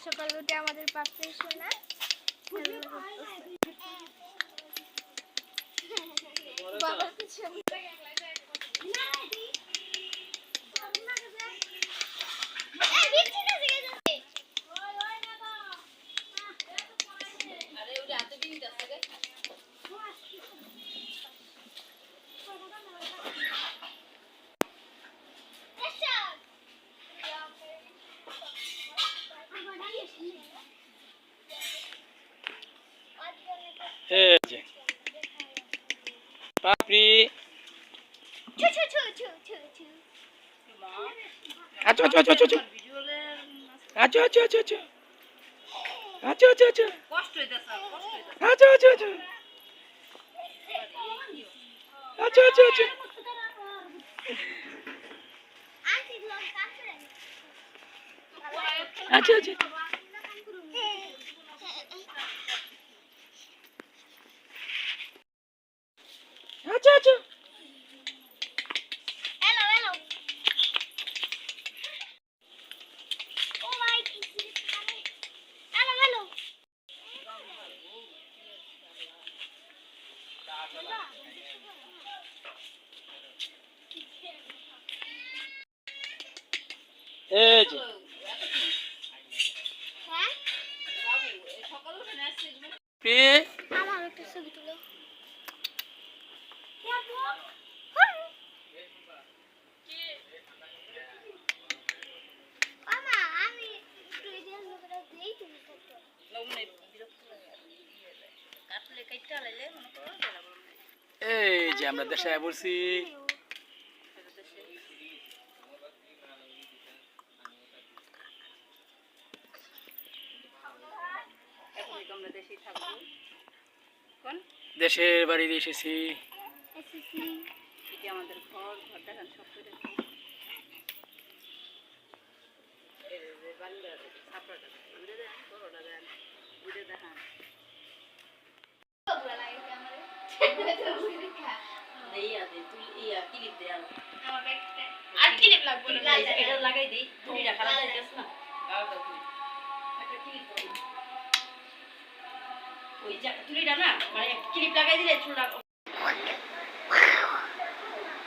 সকাল উঠে আমাদের পাপড়ি সোনা বাবা কিছু পাপড়ি আচ্ছা আচ্ছা আচ্ছা আচ্ছা আচ্ছা আচ্ছা আচ্ছা আচ্ছা আচ্ছা আচ্ছা আচ্ছা কষ্ট হইতাছে আচ্ছা আচ্ছা আচ্ছা আচ্ছা আচ্ছা আচ্ছা আচ্ছা আচ্ছা আচ্ছা আচ্ছা এই যে আমার একটা ছবি তুলো এই যে আমরা দেশে বলছি দেশের বাড়ি এসেছি আমাদের ঘর ঘর দেখান সব করে আর ক্লিপ লাগবে না লাগাই দিই তুলিটা খারাপ হয়ে গেছে না ওই তুলিটা না মানে ক্লিপ লাগাই দিলে চুলটা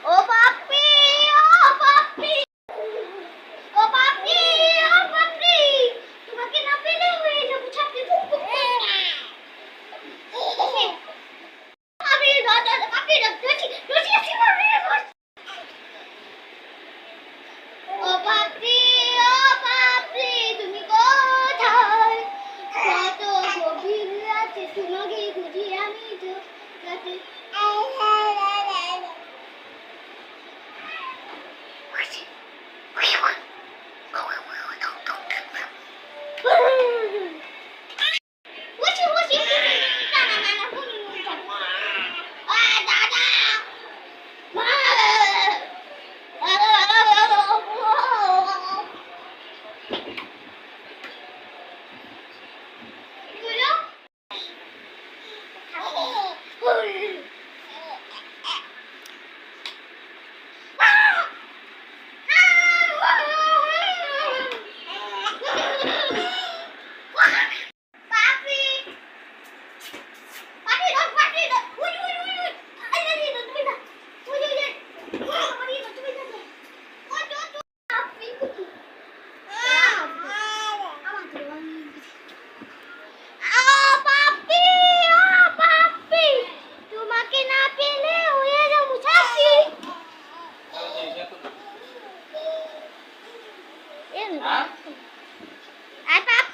ও পাপি ও পাপি ও পাপি ও পাপি তোমাকে না পেলে হয়ে যাবো ছাপতে আমি দাদা পাপি ডাকছি আসি পাপি ও পাপি তুমি কোথায় কত গভীর রাতে তোমাকে খুঁজি আমি তো রাতে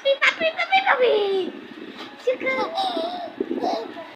Papi, papi, papi, papi.